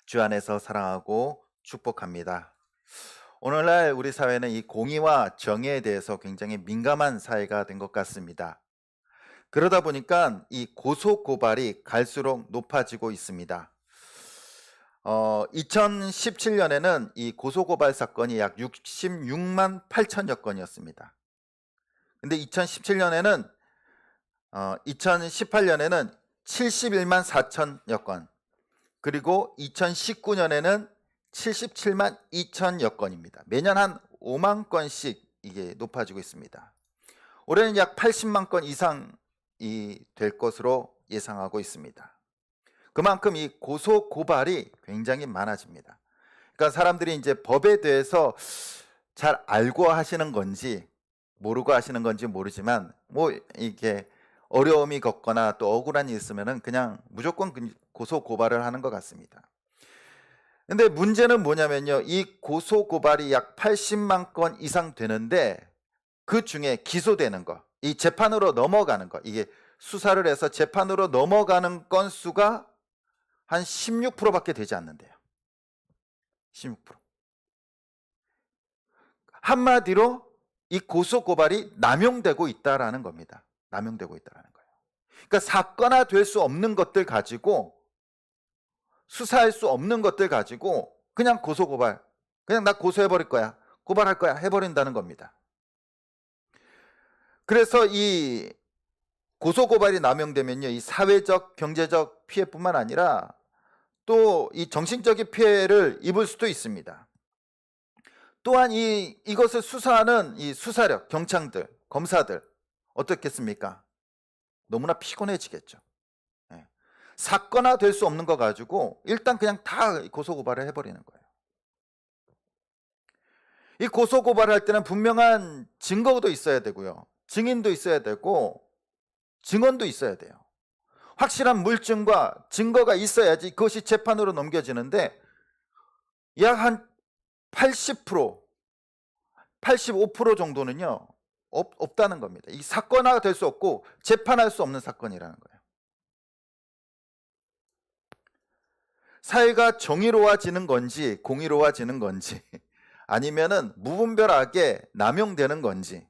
주 안에서 사랑하고 축복합니다. 오늘날 우리 사회는 이 공의와 정의에 대해서 굉장히 민감한 사회가 된 것 같습니다. 그러다 보니까 이 고소 고발이 갈수록 높아지고 있습니다. 2017년에는 이 고소 고발 사건이 약 66만 8천여 건이었습니다. 근데 2018년에는 71만 4천여 건, 그리고 2019년에는 77만 2천여 건입니다. 매년 한 5만 건씩 이게 높아지고 있습니다. 올해는 약 80만 건 이상이 될 것으로 예상하고 있습니다. 그만큼 이 고소 고발이 굉장히 많아집니다. 그러니까 사람들이 이제 법에 대해서 잘 알고 하시는 건지 모르고 하시는 건지 모르지만 뭐 이게 어려움이 겪거나 또 억울한 일이 있으면은 그냥 무조건 고소 고발을 하는 것 같습니다. 근데 문제는 뭐냐면요, 이 고소 고발이 약 80만 건 이상 되는데 그 중에 기소되는 거, 이 재판으로 넘어가는 거, 이게 수사를 해서 재판으로 넘어가는 건수가 한 16%밖에 되지 않는데요. 16%. 한마디로 이 고소 고발이 남용되고 있다라는 겁니다. 남용되고 있다라는 거예요. 그러니까 사건화될 수 없는 것들 가지고, 수사할 수 없는 것들 가지고 그냥 고소 고발, 그냥 나 고소해버릴 거야, 고발할 거야 해버린다는 겁니다. 그래서 이 고소 고발이 남용되면요, 이 사회적 경제적 피해뿐만 아니라 또 이 정신적인 피해를 입을 수도 있습니다. 또한 이것을 수사하는 이 수사력, 경찰들, 검사들 어떻겠습니까? 너무나 피곤해지겠죠. 사건화 될 수 없는 거 가지고 일단 그냥 다 고소고발을 해버리는 거예요. 이 고소고발을 할 때는 분명한 증거도 있어야 되고요, 증인도 있어야 되고 증언도 있어야 돼요. 확실한 물증과 증거가 있어야지 그것이 재판으로 넘겨지는데 약 한 80%, 85% 정도는요 없다는 겁니다. 이 사건화가 될 수 없고 재판할 수 없는 사건이라는 거예요. 사회가 정의로워지는 건지 공의로워지는 건지 아니면은 무분별하게 남용되는 건지,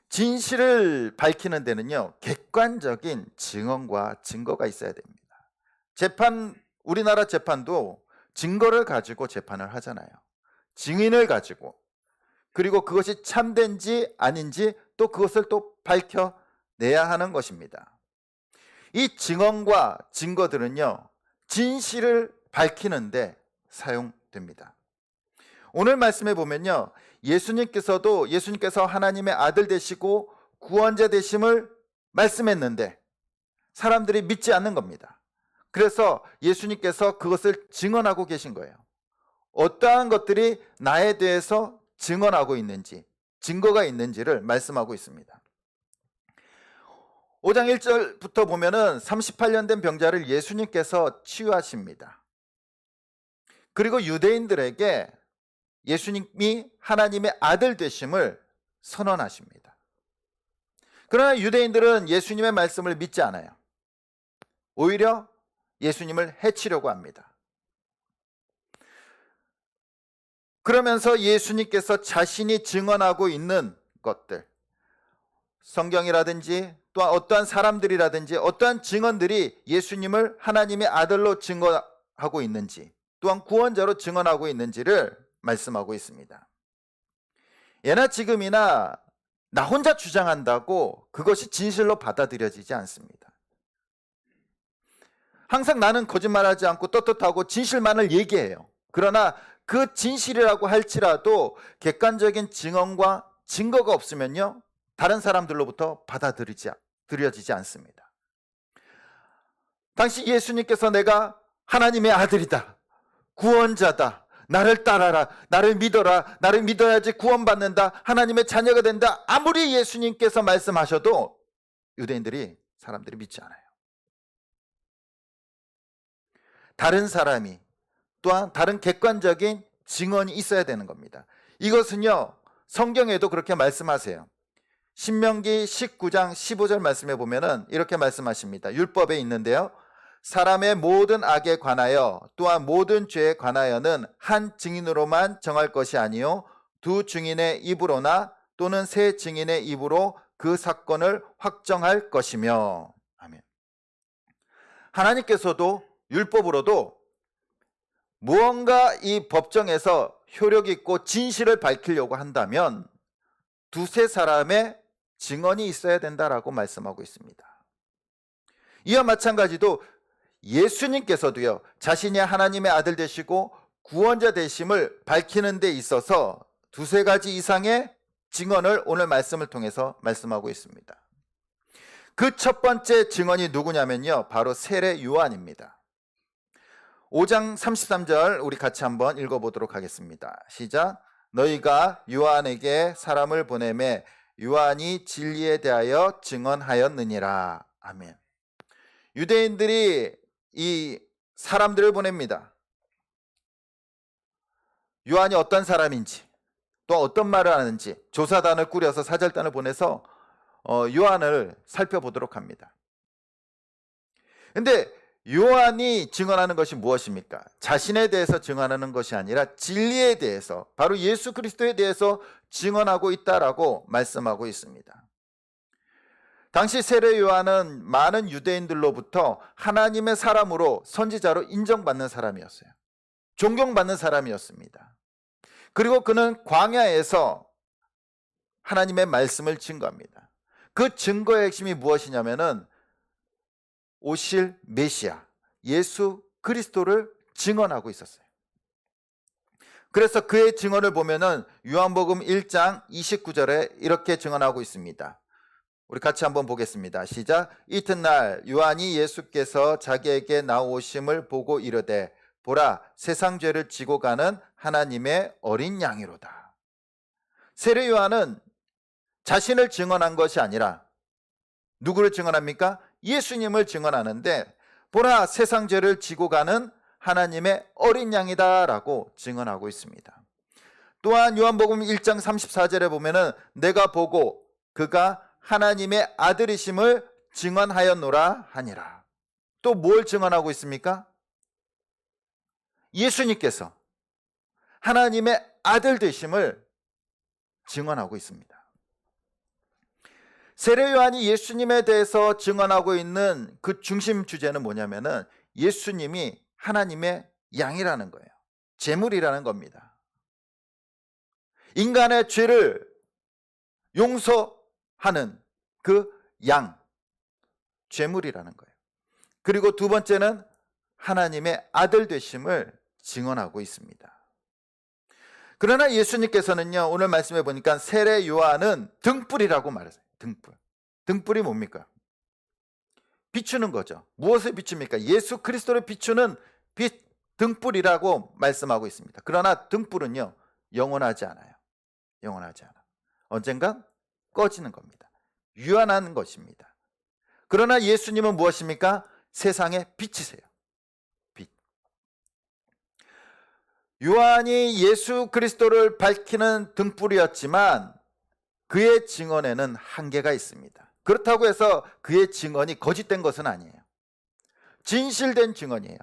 진실을 밝히는 데는요 객관적인 증언과 증거가 있어야 됩니다. 우리나라 재판도 증거를 가지고 재판을 하잖아요. 증인을 가지고, 그리고 그것이 참된지 아닌지 또 그것을 또 밝혀내야 하는 것입니다. 이 증언과 증거들은요 진실을 밝히는데 사용됩니다. 오늘 말씀에 보면요, 예수님께서 하나님의 아들 되시고 구원자 되심을 말씀했는데 사람들이 믿지 않는 겁니다. 그래서 예수님께서 그것을 증언하고 계신 거예요. 어떠한 것들이 나에 대해서 증언하고 있는지, 증거가 있는지를 말씀하고 있습니다. 5장 1절부터 보면은 38년 된 병자를 예수님께서 치유하십니다. 그리고 유대인들에게 예수님이 하나님의 아들 되심을 선언하십니다. 그러나 유대인들은 예수님의 말씀을 믿지 않아요. 오히려 예수님을 해치려고 합니다. 그러면서 예수님께서 자신이 증언하고 있는 것들, 성경이라든지 또한 어떠한 사람들이라든지 어떠한 증언들이 예수님을 하나님의 아들로 증거하고 있는지, 또한 구원자로 증언하고 있는지를 말씀하고 있습니다. 예나 지금이나 나 혼자 주장한다고 그것이 진실로 받아들여지지 않습니다. 항상 나는 거짓말하지 않고 떳떳하고 진실만을 얘기해요. 그러나 그 진실이라고 할지라도 객관적인 증언과 증거가 없으면요 다른 사람들로부터 받아들여지지 않습니다. 당시 예수님께서 내가 하나님의 아들이다, 구원자다, 나를 따라라, 나를 믿어라, 나를 믿어야지 구원받는다, 하나님의 자녀가 된다, 아무리 예수님께서 말씀하셔도 사람들이 믿지 않아요. 다른 사람이, 또한 다른 객관적인 증언이 있어야 되는 겁니다. 이것은요 성경에도 그렇게 말씀하세요. 신명기 19장 15절 말씀에 보면은 이렇게 말씀하십니다. 율법에 있는데요, 사람의 모든 악에 관하여 또한 모든 죄에 관하여는 한 증인으로만 정할 것이 아니요 두 증인의 입으로나 또는 세 증인의 입으로 그 사건을 확정할 것이며. 아멘. 하나님께서도 율법으로도 무언가 이 법정에서 효력 있고 진실을 밝히려고 한다면 두세 사람의 증언이 있어야 된다라고 말씀하고 있습니다. 이와 마찬가지로 예수님께서도요, 자신이 하나님의 아들 되시고 구원자 되심을 밝히는 데 있어서 두세 가지 이상의 증언을 오늘 말씀을 통해서 말씀하고 있습니다. 그 첫 번째 증언이 누구냐면요, 바로 세례 요한입니다. 5장 33절 우리 같이 한번 읽어보도록 하겠습니다. 시작. 너희가 요한에게 사람을 보내매 요한이 진리에 대하여 증언하였느니라. 아멘. 유대인들이 이 사람들을 보냅니다. 요한이 어떤 사람인지, 또 어떤 말을 하는지 조사단을 꾸려서 사절단을 보내서 요한을 살펴보도록 합니다. 근데 요한이 증언하는 것이 무엇입니까? 자신에 대해서 증언하는 것이 아니라 진리에 대해서, 바로 예수 그리스도에 대해서 증언하고 있다라고 말씀하고 있습니다. 당시 세례 요한은 많은 유대인들로부터 하나님의 사람으로, 선지자로 인정받는 사람이었어요. 존경받는 사람이었습니다. 그리고 그는 광야에서 하나님의 말씀을 증거합니다. 그 증거의 핵심이 무엇이냐면은 오실 메시아, 예수 그리스도를 증언하고 있었어요. 그래서 그의 증언을 보면은 요한복음 1장 29절에 이렇게 증언하고 있습니다. 우리 같이 한번 보겠습니다. 시작. 이튿날 요한이 예수께서 자기에게 나오심을 보고 이르되 보라, 세상 죄를 지고 가는 하나님의 어린 양이로다. 세례 요한은 자신을 증언한 것이 아니라 누구를 증언합니까? 예수님을 증언하는데 보라, 세상 죄를 지고 가는 하나님의 어린 양이다 라고 증언하고 있습니다. 또한 요한복음 1장 34절에 보면은 내가 보고 그가 하나님의 아들이심을 증언하였노라 하니라. 또 뭘 증언하고 있습니까? 예수님께서 하나님의 아들 되심을 증언하고 있습니다. 세례 요한이 예수님에 대해서 증언하고 있는 그 중심 주제는 뭐냐면은 예수님이 하나님의 양이라는 거예요. 제물이라는 겁니다. 인간의 죄를 용서하는 그 양, 제물이라는 거예요. 그리고 두 번째는 하나님의 아들 되심을 증언하고 있습니다. 그러나 예수님께서는요, 오늘 말씀해 보니까 세례 요한은 등불이라고 말했어요. 등불. 등불이 뭡니까? 비추는 거죠. 무엇을 비춥니까? 예수 그리스도를 비추는 빛, 등불이라고 말씀하고 있습니다. 그러나 등불은요, 영원하지 않아요. 영원하지 않아. 언젠가 꺼지는 겁니다. 유한한 것입니다. 그러나 예수님은 무엇입니까? 세상의 빛이세요. 빛. 요한이 예수 그리스도를 밝히는 등불이었지만 그의 증언에는 한계가 있습니다. 그렇다고 해서 그의 증언이 거짓된 것은 아니에요. 진실된 증언이에요.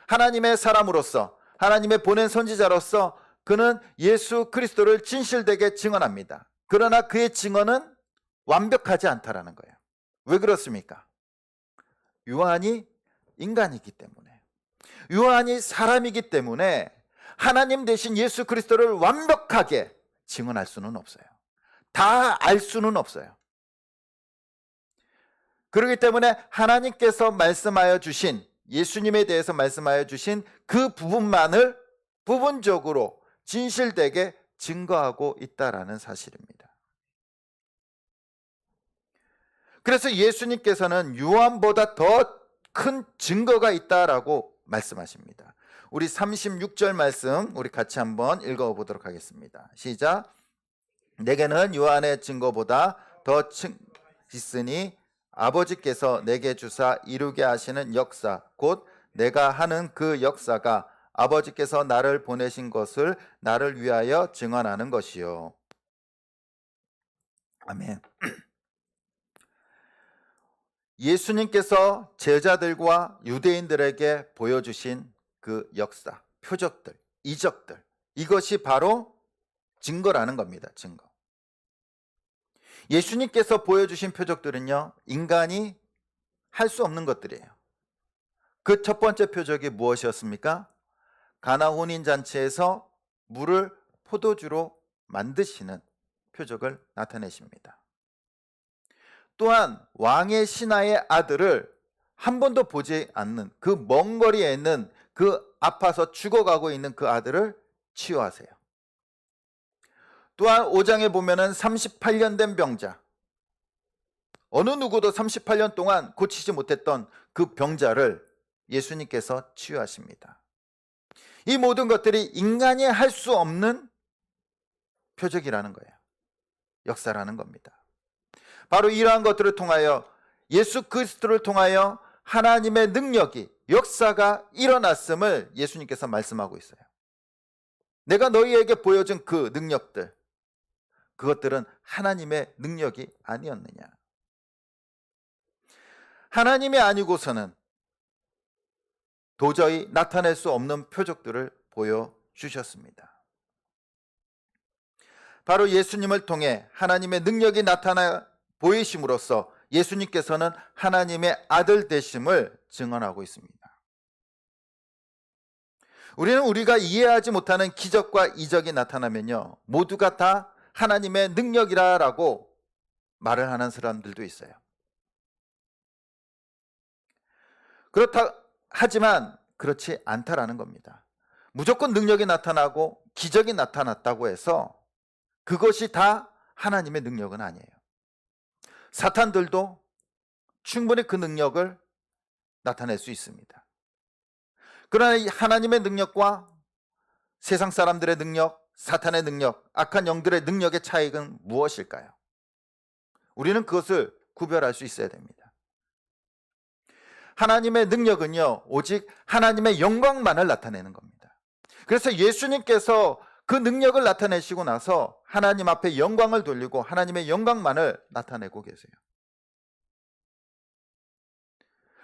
하나님의 사람으로서, 하나님의 보낸 선지자로서 그는 예수 그리스도를 진실되게 증언합니다. 그러나 그의 증언은 완벽하지 않다라는 거예요. 왜 그렇습니까? 요한이 인간이기 때문에, 요한이 사람이기 때문에 하나님 대신 예수 그리스도를 완벽하게 증언할 수는 없어요. 다 알 수는 없어요. 그렇기 때문에 하나님께서 말씀하여 주신, 예수님에 대해서 말씀하여 주신 그 부분만을 부분적으로 진실되게 증거하고 있다라는 사실입니다. 그래서 예수님께서는 요한보다 더 큰 증거가 있다라고 말씀하십니다. 우리 36절 말씀 우리 같이 한번 읽어보도록 하겠습니다. 시작. 내게는 요한의 증거보다 더 있으니 아버지께서 내게 주사 이루게 하시는 역사, 곧 내가 하는 그 역사가 아버지께서 나를 보내신 것을 나를 위하여 증언하는 것이요. 아멘. 예수님께서 제자들과 유대인들에게 보여주신 그 역사, 표적들, 이적들, 이것이 바로 증거라는 겁니다. 증거. 예수님께서 보여주신 표적들은요, 인간이 할 수 없는 것들이에요. 그 첫 번째 표적이 무엇이었습니까? 가나 혼인잔치에서 물을 포도주로 만드시는 표적을 나타내십니다. 또한 왕의 신하의 아들을 한 번도 보지 않는 그 먼 거리에 있는 그 아파서 죽어가고 있는 그 아들을 치유하세요. 또한 5장에 보면은 38년 된 병자, 어느 누구도 38년 동안 고치지 못했던 그 병자를 예수님께서 치유하십니다. 이 모든 것들이 인간이 할 수 없는 표적이라는 거예요. 역사라는 겁니다. 바로 이러한 것들을 통하여 예수 그리스도를 통하여 하나님의 능력이, 역사가 일어났음을 예수님께서 말씀하고 있어요. 내가 너희에게 보여준 그 능력들, 그것들은 하나님의 능력이 아니었느냐? 하나님이 아니고서는 도저히 나타낼 수 없는 표적들을 보여주셨습니다. 바로 예수님을 통해 하나님의 능력이 나타나 보이심으로써 예수님께서는 하나님의 아들 되심을 증언하고 있습니다. 우리는 우리가 이해하지 못하는 기적과 이적이 나타나면요, 모두가 다 하나님의 능력이라고 말을 하는 사람들도 있어요. 그렇다 하지만 그렇지 않다라는 겁니다. 무조건 능력이 나타나고 기적이 나타났다고 해서 그것이 다 하나님의 능력은 아니에요. 사탄들도 충분히 그 능력을 나타낼 수 있습니다. 그러나 이 하나님의 능력과 세상 사람들의 능력, 사탄의 능력, 악한 영들의 능력의 차이는 무엇일까요? 우리는 그것을 구별할 수 있어야 됩니다. 하나님의 능력은요, 오직 하나님의 영광만을 나타내는 겁니다. 그래서 예수님께서 그 능력을 나타내시고 나서 하나님 앞에 영광을 돌리고 하나님의 영광만을 나타내고 계세요.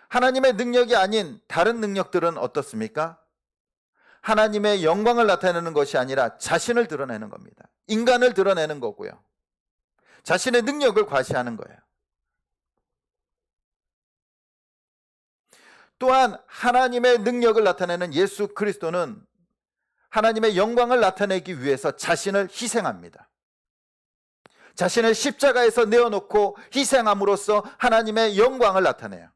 하나님의 능력이 아닌 다른 능력들은 어떻습니까? 하나님의 영광을 나타내는 것이 아니라 자신을 드러내는 겁니다. 인간을 드러내는 거고요. 자신의 능력을 과시하는 거예요. 또한 하나님의 능력을 나타내는 예수 그리스도는 하나님의 영광을 나타내기 위해서 자신을 희생합니다. 자신을 십자가에서 내어놓고 희생함으로써 하나님의 영광을 나타내요.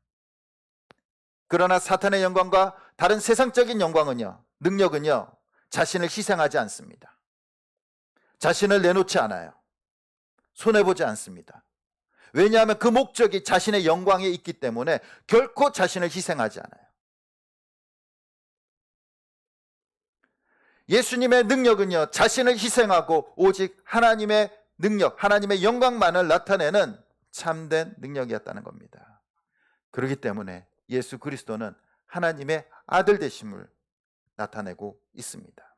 그러나 사탄의 영광과 다른 세상적인 영광은요, 능력은요, 자신을 희생하지 않습니다. 자신을 내놓지 않아요. 손해보지 않습니다. 왜냐하면 그 목적이 자신의 영광에 있기 때문에 결코 자신을 희생하지 않아요. 예수님의 능력은요, 자신을 희생하고 오직 하나님의 능력, 하나님의 영광만을 나타내는 참된 능력이었다는 겁니다. 그렇기 때문에 예수 그리스도는 하나님의 아들 되심을 나타내고 있습니다.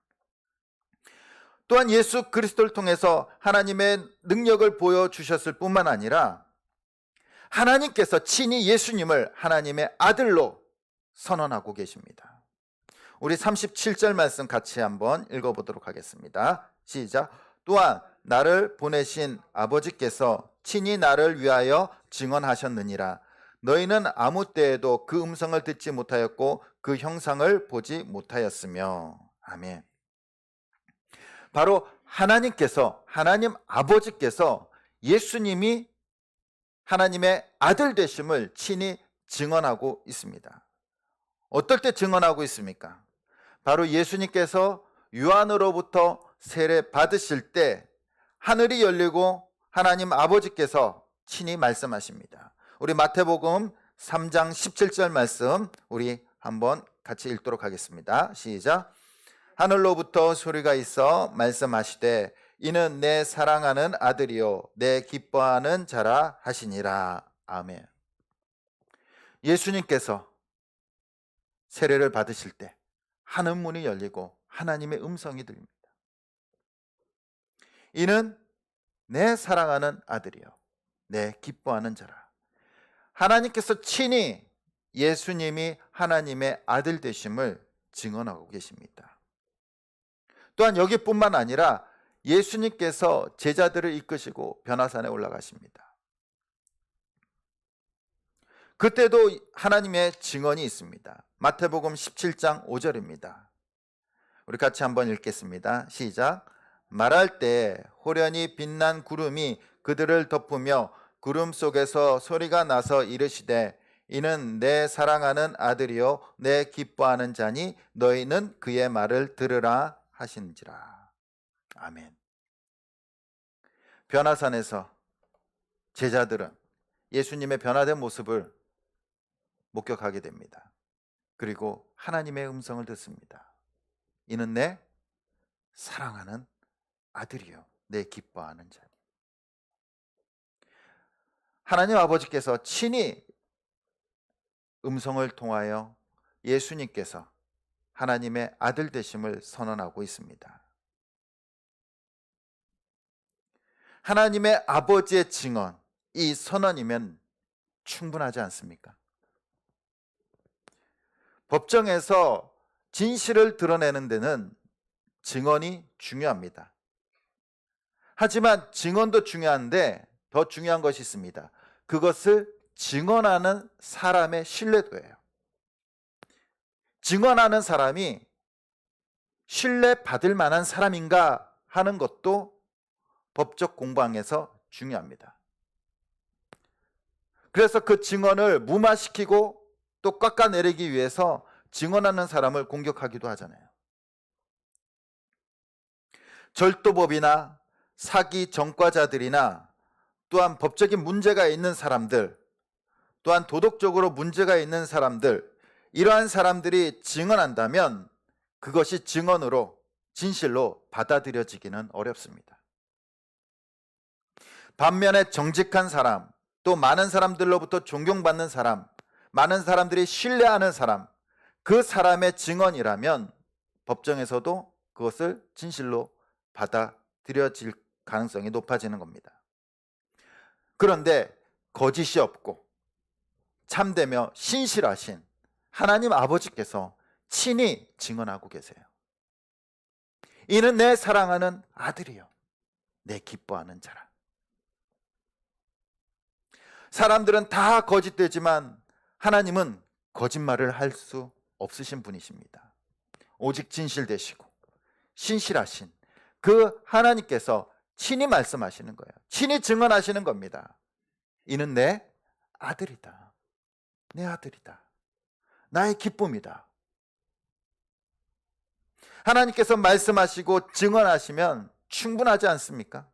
또한 예수 그리스도를 통해서 하나님의 능력을 보여주셨을 뿐만 아니라 하나님께서 친히 예수님을 하나님의 아들로 선언하고 계십니다. 우리 37절 말씀 같이 한번 읽어보도록 하겠습니다. 시작. 또한 나를 보내신 아버지께서 친히 나를 위하여 증언하셨느니라. 너희는 아무 때에도 그 음성을 듣지 못하였고 그 형상을 보지 못하였으며. 아멘. 바로 하나님께서, 하나님 아버지께서 예수님이 하나님의 아들 되심을 친히 증언하고 있습니다. 어떨 때 증언하고 있습니까? 바로 예수님께서 요한으로부터 세례 받으실 때 하늘이 열리고 하나님 아버지께서 친히 말씀하십니다. 우리 마태복음 3장 17절 말씀 우리 한번 같이 읽도록 하겠습니다. 시작. 하늘로부터 소리가 있어 말씀하시되 이는 내 사랑하는 아들이요 내 기뻐하는 자라 하시니라. 아멘. 예수님께서 세례를 받으실 때 하늘 문이 열리고 하나님의 음성이 들립니다. 이는 내 사랑하는 아들이요 내 기뻐하는 자라. 하나님께서 친히 예수님이 하나님의 아들 되심을 증언하고 계십니다. 또한 여기뿐만 아니라 예수님께서 제자들을 이끄시고 변화산에 올라가십니다. 그때도 하나님의 증언이 있습니다. 마태복음 17장 5절입니다. 우리 같이 한번 읽겠습니다. 시작. 말할 때 호련히 빛난 구름이 그들을 덮으며 구름 속에서 소리가 나서 이르시되 이는 내 사랑하는 아들이요 내 기뻐하는 자니 너희는 그의 말을 들으라 하신지라. 아멘. 변화산에서 제자들은 예수님의 변화된 모습을 목격하게 됩니다. 그리고 하나님의 음성을 듣습니다. 이는 내 사랑하는 아들이요 내 기뻐하는 자니. 하나님 아버지께서 친히 음성을 통하여 예수님께서 하나님의 아들 되심을 선언하고 있습니다. 하나님의 아버지의 증언, 이 선언이면 충분하지 않습니까? 법정에서 진실을 드러내는 데는 증언이 중요합니다. 하지만 증언도 중요한데 더 중요한 것이 있습니다. 그것을 증언하는 사람의 신뢰도예요. 증언하는 사람이 신뢰받을 만한 사람인가 하는 것도 법적 공방에서 중요합니다. 그래서 그 증언을 무마시키고 또 깎아내리기 위해서 증언하는 사람을 공격하기도 하잖아요. 절도법이나 사기 전과자들이나 또한 법적인 문제가 있는 사람들, 또한 도덕적으로 문제가 있는 사람들, 이러한 사람들이 증언한다면 그것이 증언으로 진실로 받아들여지기는 어렵습니다. 반면에 정직한 사람, 또 많은 사람들로부터 존경받는 사람, 많은 사람들이 신뢰하는 사람, 그 사람의 증언이라면 법정에서도 그것을 진실로 받아들여질 가능성이 높아지는 겁니다. 그런데 거짓이 없고 참되며 신실하신 하나님 아버지께서 친히 증언하고 계세요. 이는 내 사랑하는 아들이요 내 기뻐하는 자라. 사람들은 다 거짓되지만 하나님은 거짓말을 할 수 없으신 분이십니다. 오직 진실되시고 신실하신 그 하나님께서 친히 말씀하시는 거예요. 친히 증언하시는 겁니다. 이는 내 아들이다. 내 아들이다. 나의 기쁨이다. 하나님께서 말씀하시고 증언하시면 충분하지 않습니까?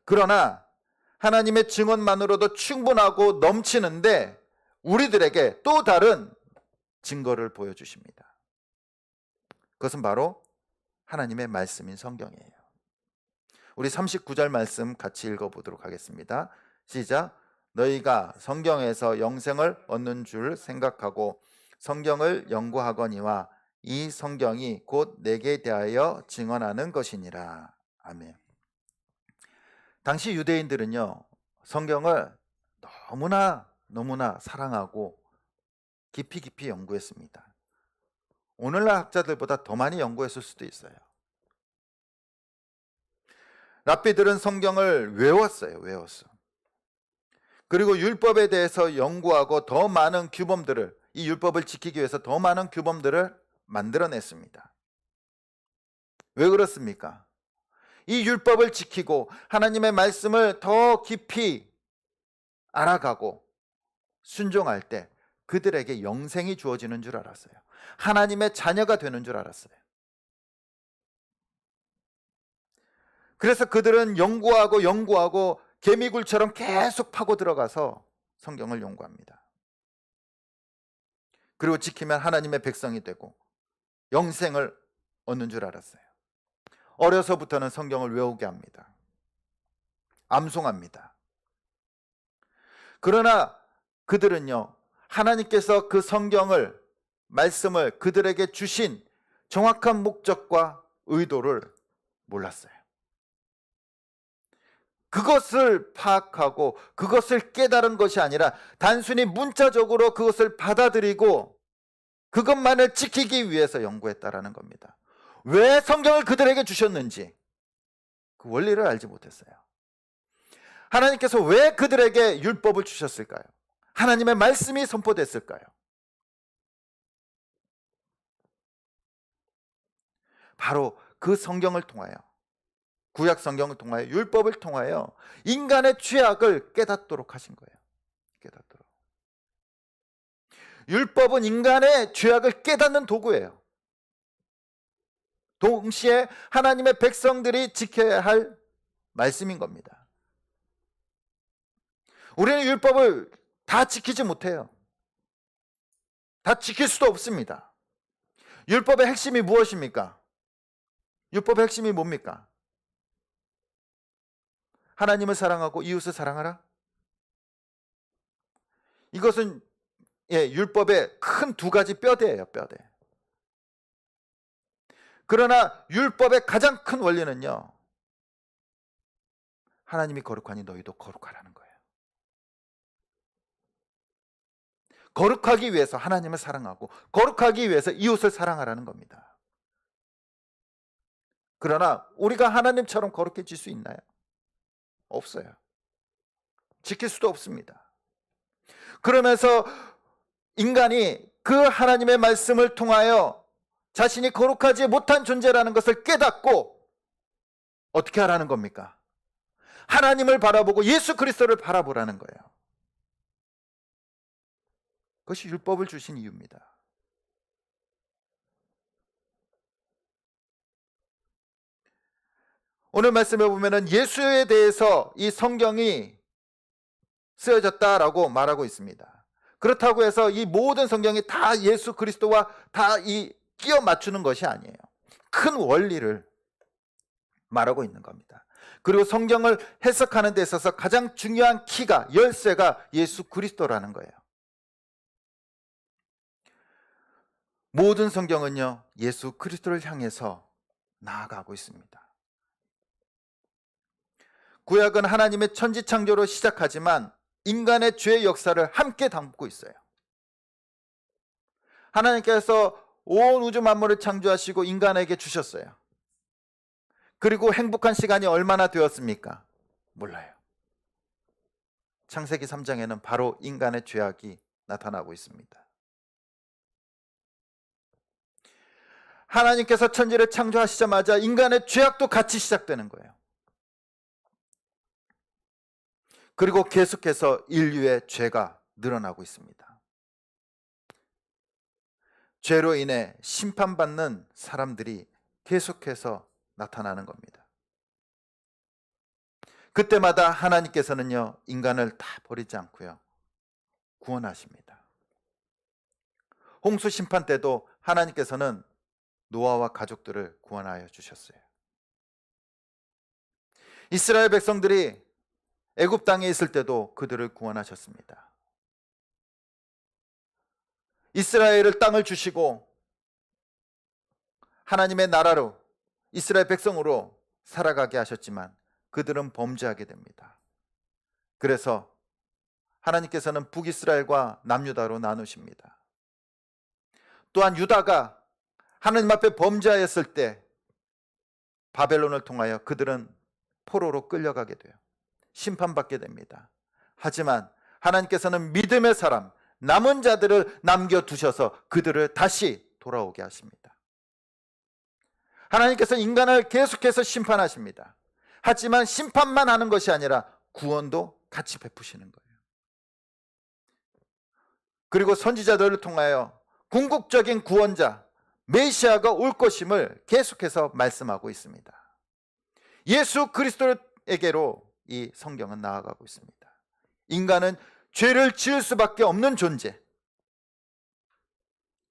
그러나 하나님의 증언만으로도 충분하고 넘치는데 우리들에게 또 다른 증거를 보여주십니다. 그것은 바로 하나님의 말씀인 성경이에요. 우리 39절 말씀 같이 읽어보도록 하겠습니다. 시작. 너희가 성경에서 영생을 얻는 줄 생각하고 성경을 연구하거니와 이 성경이 곧 내게 대하여 증언하는 것이니라. 아멘. 당시 유대인들은요, 성경을 너무나 사랑하고 깊이 연구했습니다. 오늘날 학자들보다 더 많이 연구했을 수도 있어요. 랍비들은 성경을 외웠어요. 그리고 율법에 대해서 연구하고 더 많은 규범들을, 이 율법을 지키기 위해서 더 많은 규범들을 만들어냈습니다. 왜 그렇습니까? 이 율법을 지키고 하나님의 말씀을 더 깊이 알아가고 순종할 때 그들에게 영생이 주어지는 줄 알았어요. 하나님의 자녀가 되는 줄 알았어요. 그래서 그들은 연구하고 개미굴처럼 계속 파고 들어가서 성경을 연구합니다. 그리고 지키면 하나님의 백성이 되고 영생을 얻는 줄 알았어요. 어려서부터는 성경을 외우게 합니다. 암송합니다. 그러나 그들은요, 하나님께서 그 성경을, 말씀을 그들에게 주신 정확한 목적과 의도를 몰랐어요. 그것을 파악하고 그것을 깨달은 것이 아니라 단순히 문자적으로 그것을 받아들이고 그것만을 지키기 위해서 연구했다라는 겁니다. 왜 성경을 그들에게 주셨는지 그 원리를 알지 못했어요. 하나님께서 왜 그들에게 율법을 주셨을까요? 하나님의 말씀이 선포됐을까요? 바로 그 성경을 통하여, 구약 성경을 통하여, 율법을 통하여 인간의 죄악을 깨닫도록 하신 거예요. 깨닫도록. 율법은 인간의 죄악을 깨닫는 도구예요. 동시에 하나님의 백성들이 지켜야 할 말씀인 겁니다. 우리는 율법을 다 지키지 못해요. 다 지킬 수도 없습니다. 율법의 핵심이 무엇입니까? 율법의 핵심이 뭡니까? 하나님을 사랑하고 이웃을 사랑하라? 이것은 율법의 큰 두 가지 뼈대예요, 뼈대. 그러나 율법의 가장 큰 원리는요, 하나님이 거룩하니 너희도 거룩하라는 거예요. 거룩하기 위해서 하나님을 사랑하고 거룩하기 위해서 이웃을 사랑하라는 겁니다. 그러나 우리가 하나님처럼 거룩해질 수 있나요? 없어요. 지킬 수도 없습니다. 그러면서 인간이 그 하나님의 말씀을 통하여 자신이 거룩하지 못한 존재라는 것을 깨닫고 어떻게 하라는 겁니까? 하나님을 바라보고 예수 그리스도를 바라보라는 거예요. 그것이 율법을 주신 이유입니다. 오늘 말씀에 보면은 예수에 대해서 이 성경이 쓰여졌다라고 말하고 있습니다. 그렇다고 해서 이 모든 성경이 다 예수 그리스도와 다 끼워 맞추는 것이 아니에요. 큰 원리를 말하고 있는 겁니다. 그리고 성경을 해석하는 데 있어서 가장 중요한 키가, 열쇠가 예수 그리스도라는 거예요. 모든 성경은요, 예수 그리스도를 향해서 나아가고 있습니다. 구약은 하나님의 천지창조로 시작하지만 인간의 죄의 역사를 함께 담고 있어요. 하나님께서 온 우주 만물을 창조하시고 인간에게 주셨어요. 그리고 행복한 시간이 얼마나 되었습니까? 몰라요. 창세기 3장에는 바로 인간의 죄악이 나타나고 있습니다. 하나님께서 천지를 창조하시자마자 인간의 죄악도 같이 시작되는 거예요. 그리고 계속해서 인류의 죄가 늘어나고 있습니다. 죄로 인해 심판받는 사람들이 계속해서 나타나는 겁니다. 그때마다 하나님께서는요, 인간을 다 버리지 않고요, 구원하십니다. 홍수 심판 때도 하나님께서는 노아와 가족들을 구원하여 주셨어요. 이스라엘 백성들이 애굽 땅에 있을 때도 그들을 구원하셨습니다. 이스라엘을 땅을 주시고 하나님의 나라로 이스라엘 백성으로 살아가게 하셨지만 그들은 범죄하게 됩니다. 그래서 하나님께서는 북이스라엘과 남유다로 나누십니다. 또한 유다가 하나님 앞에 범죄하였을 때 바벨론을 통하여 그들은 포로로 끌려가게 돼요. 심판받게 됩니다. 하지만 하나님께서는 믿음의 사람, 남은 자들을 남겨두셔서 그들을 다시 돌아오게 하십니다. 하나님께서 인간을 계속해서 심판하십니다. 하지만 심판만 하는 것이 아니라 구원도 같이 베푸시는 거예요. 그리고 선지자들을 통하여 궁극적인 구원자 메시아가 올 것임을 계속해서 말씀하고 있습니다. 예수 그리스도에게로 이 성경은 나아가고 있습니다. 인간은 죄를 지을 수밖에 없는 존재,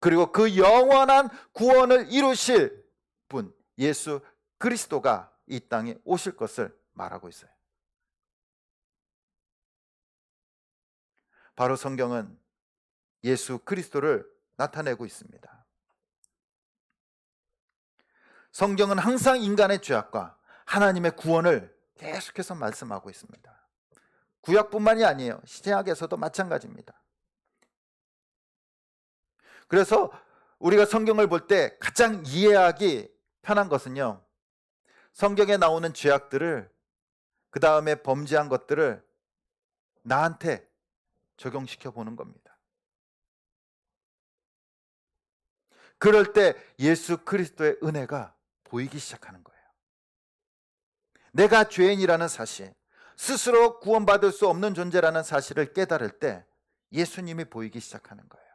그리고 그 영원한 구원을 이루실 분 예수 그리스도가 이 땅에 오실 것을 말하고 있어요. 바로 성경은 예수 그리스도를 나타내고 있습니다. 성경은 항상 인간의 죄악과 하나님의 구원을 계속해서 말씀하고 있습니다. 구약뿐만이 아니에요. 신약에서도 마찬가지입니다. 그래서 우리가 성경을 볼 때 가장 이해하기 편한 것은요, 성경에 나오는 죄악들을, 그 다음에 범죄한 것들을 나한테 적용시켜 보는 겁니다. 그럴 때 예수 그리스도의 은혜가 보이기 시작하는 거예요. 내가 죄인이라는 사실, 스스로 구원받을 수 없는 존재라는 사실을 깨달을 때 예수님이 보이기 시작하는 거예요.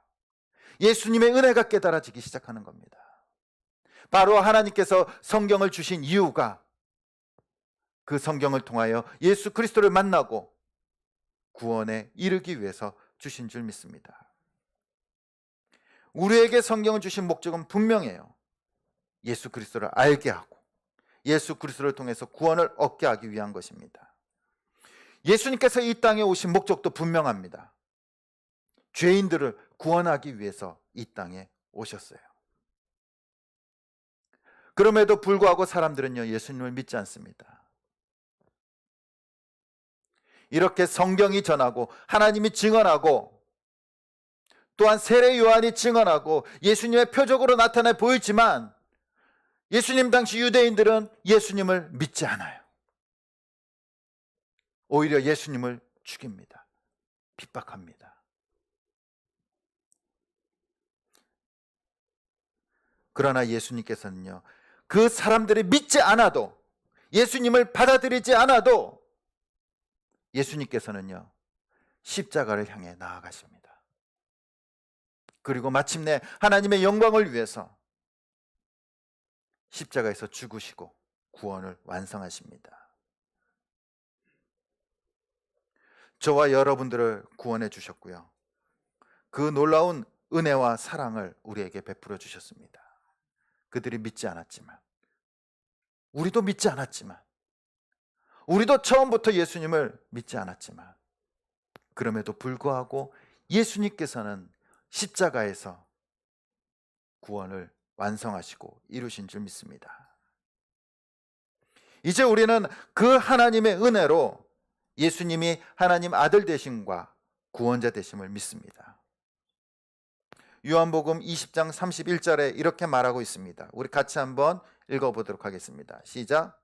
예수님의 은혜가 깨달아지기 시작하는 겁니다. 바로 하나님께서 성경을 주신 이유가 그 성경을 통하여 예수 그리스도를 만나고 구원에 이르기 위해서 주신 줄 믿습니다. 우리에게 성경을 주신 목적은 분명해요. 예수 그리스도를 알게 하고 예수 그리스도를 통해서 구원을 얻게 하기 위한 것입니다. 예수님께서 이 땅에 오신 목적도 분명합니다. 죄인들을 구원하기 위해서 이 땅에 오셨어요. 그럼에도 불구하고 사람들은요, 예수님을 믿지 않습니다. 이렇게 성경이 전하고 하나님이 증언하고 또한 세례 요한이 증언하고 예수님의 표적으로 나타나 보이지만 예수님 당시 유대인들은 예수님을 믿지 않아요. 오히려 예수님을 죽입니다. 핍박합니다. 그러나 예수님께서는요, 그 사람들이 믿지 않아도, 예수님을 받아들이지 않아도 예수님께서는요, 십자가를 향해 나아가십니다. 그리고 마침내 하나님의 영광을 위해서 십자가에서 죽으시고 구원을 완성하십니다. 저와 여러분들을 구원해 주셨고요, 그 놀라운 은혜와 사랑을 우리에게 베풀어 주셨습니다. 그들이 믿지 않았지만, 우리도 믿지 않았지만, 우리도 처음부터 예수님을 믿지 않았지만, 그럼에도 불구하고 예수님께서는 십자가에서 구원을 완성하시고 이루신 줄 믿습니다. 이제 우리는 그 하나님의 은혜로 예수님이 하나님 아들 되심과 구원자 되심을 믿습니다. 요한복음 20장 31절에 이렇게 말하고 있습니다. 우리 같이 한번 읽어보도록 하겠습니다. 시작.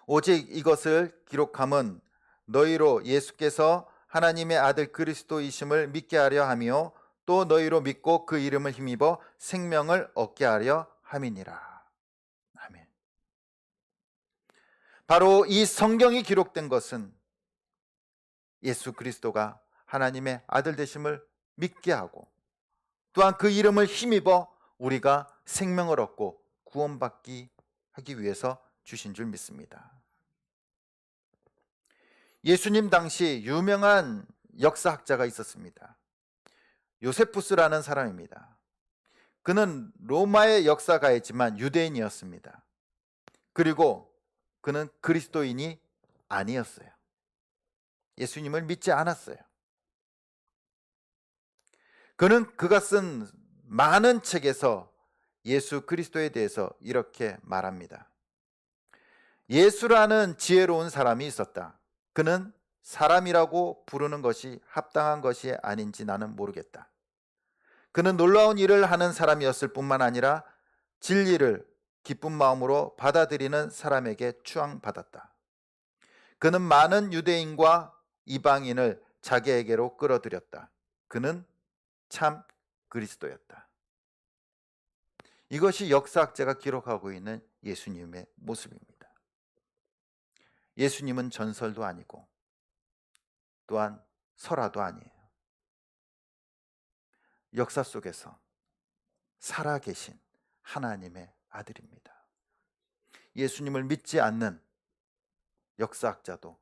오직 이것을 기록함은 너희로 예수께서 하나님의 아들 그리스도이심을 믿게 하려 함이요 또 너희로 믿고 그 이름을 힘입어 생명을 얻게 하려 함이니라. 아멘. 바로 이 성경이 기록된 것은 예수 그리스도가 하나님의 아들 되심을 믿게 하고 또한 그 이름을 힘입어 우리가 생명을 얻고 구원받기 하기 위해서 주신 줄 믿습니다. 예수님 당시 유명한 역사학자가 있었습니다. 요세푸스라는 사람입니다. 그는 로마의 역사가이지만 유대인이었습니다. 그리고 그는 그리스도인이 아니었어요. 예수님을 믿지 않았어요. 그는 그가 쓴 많은 책에서 예수 그리스도에 대해서 이렇게 말합니다. 예수라는 지혜로운 사람이 있었다. 그는 사람이라고 부르는 것이 합당한 것이 아닌지 나는 모르겠다. 그는 놀라운 일을 하는 사람이었을 뿐만 아니라 진리를 기쁜 마음으로 받아들이는 사람에게 추앙받았다. 그는 많은 유대인과 이방인을 자기에게로 끌어들였다. 그는 참 그리스도였다. 이것이 역사학자가 기록하고 있는 예수님의 모습입니다. 예수님은 전설도 아니고 또한 설화도 아니에요. 역사 속에서 살아계신 하나님의 아들입니다. 예수님을 믿지 않는 역사학자도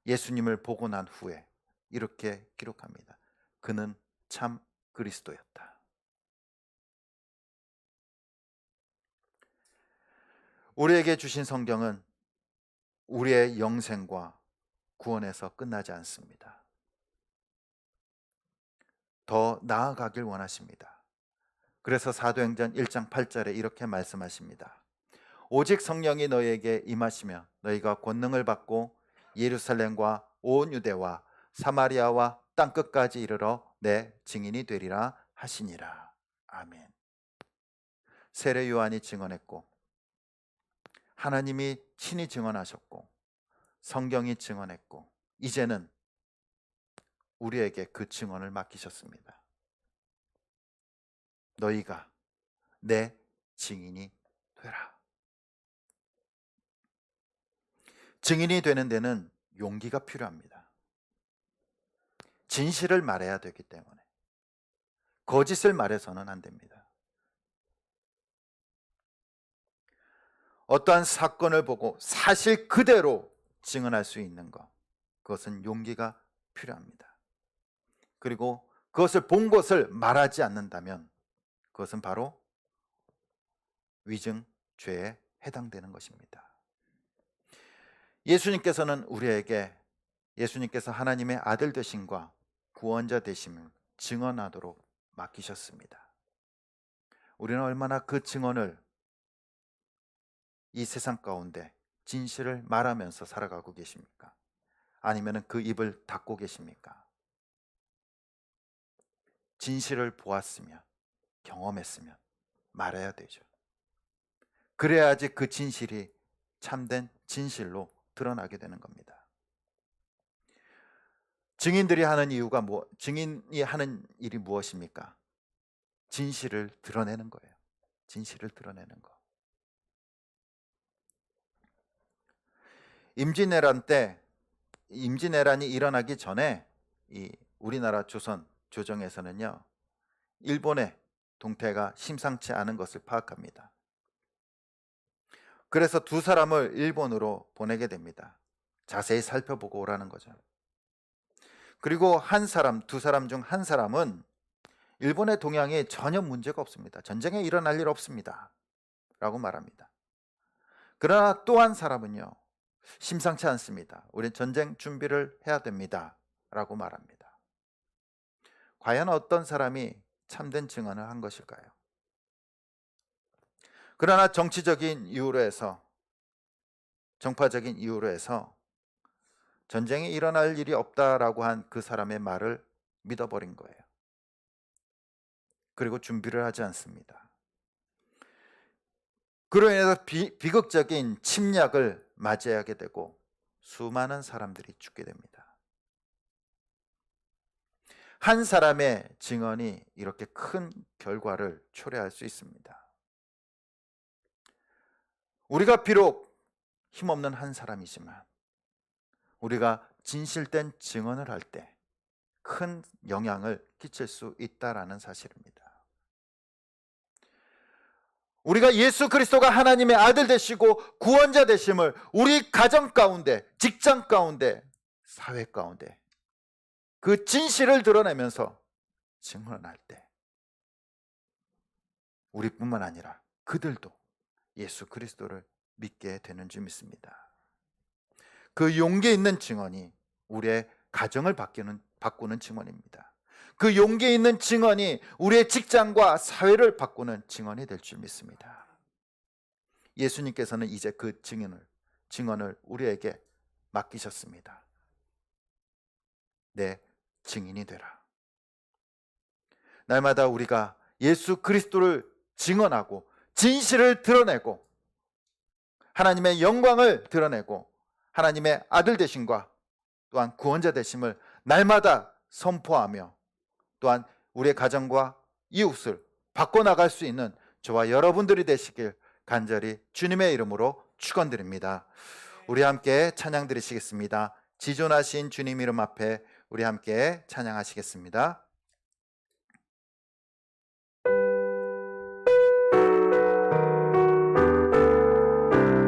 예수님을 보고 난 후에 이렇게 기록합니다. 그는 참 그리스도였다. 우리에게 주신 성경은 우리의 영생과 구원에서 끝나지 않습니다. 더 나아가길 원하십니다. 그래서 사도행전 1장 8절에 이렇게 말씀하십니다. 오직 성령이 너희에게 임하시며 너희가 권능을 받고 예루살렘과 온 유대와 사마리아와 땅끝까지 이르러 내 증인이 되리라 하시니라. 아멘. 세례 요한이 증언했고 하나님이 친히 증언하셨고 성경이 증언했고 이제는 우리에게 그 증언을 맡기셨습니다. 너희가 내 증인이 되라. 증인이 되는 데는 용기가 필요합니다. 진실을 말해야 되기 때문에 거짓을 말해서는 안 됩니다. 어떠한 사건을 보고 사실 그대로 증언할 수 있는 것, 그것은 용기가 필요합니다. 그리고 그것을 본 것을 말하지 않는다면 그것은 바로 위증죄에 해당되는 것입니다. 예수님께서는 우리에게 예수님께서 하나님의 아들 되심과 구원자 되심을 증언하도록 맡기셨습니다. 우리는 얼마나 그 증언을 이 세상 가운데 진실을 말하면서 살아가고 계십니까? 아니면 그 입을 닫고 계십니까? 진실을 보았으면, 경험했으면 말해야 되죠. 그래야지 그 진실이 참된 진실로 드러나게 되는 겁니다. 증인들이 하는 이유가 증인이 하는 일이 무엇입니까? 진실을 드러내는 거예요. 진실을 드러내는 거. 임진왜란 때, 임진왜란이 일어나기 전에 이 우리나라 조선 조정에서는요, 일본의 동태가 심상치 않은 것을 파악합니다. 그래서 두 사람을 일본으로 보내게 됩니다. 자세히 살펴보고 오라는 거죠. 그리고 두 사람 중 한 사람은 일본의 동향에 전혀 문제가 없습니다. 전쟁에 일어날 일 없습니다. 라고 말합니다. 그러나 또 한 사람은요, 심상치 않습니다. 우린 전쟁 준비를 해야 됩니다. 라고 말합니다. 과연 어떤 사람이 참된 증언을 한 것일까요? 그러나 정파적인 이유로 해서 전쟁이 일어날 일이 없다라고 한 그 사람의 말을 믿어버린 거예요. 그리고 준비를 하지 않습니다. 그로 인해서 비극적인 침략을 맞이하게 되고 수많은 사람들이 죽게 됩니다. 한 사람의 증언이 이렇게 큰 결과를 초래할 수 있습니다. 우리가 비록 힘없는 한 사람이지만 우리가 진실된 증언을 할 때 큰 영향을 끼칠 수 있다라는 사실입니다. 우리가 예수 그리스도가 하나님의 아들 되시고 구원자 되심을 우리 가정 가운데, 직장 가운데, 사회 가운데 그 진실을 드러내면서 증언할 때 우리뿐만 아니라 그들도 예수 그리스도를 믿게 되는 줄 믿습니다. 그 용기 있는 증언이 우리의 가정을 바꾸는 증언입니다. 그 용기 있는 증언이 우리의 직장과 사회를 바꾸는 증언이 될 줄 믿습니다. 예수님께서는 이제 그 증언을 우리에게 맡기셨습니다. 내 증인이 되라. 날마다 우리가 예수 그리스도를 증언하고 진실을 드러내고 하나님의 영광을 드러내고 하나님의 아들 되심과 또한 구원자 되심을 날마다 선포하며 또한 우리의 가정과 이웃을 바꿔나갈 수 있는 저와 여러분들이 되시길 간절히 주님의 이름으로 축원드립니다. 우리 함께 찬양 드리시겠습니다. 지존하신 주님 이름 앞에 우리 함께 찬양하시겠습니다.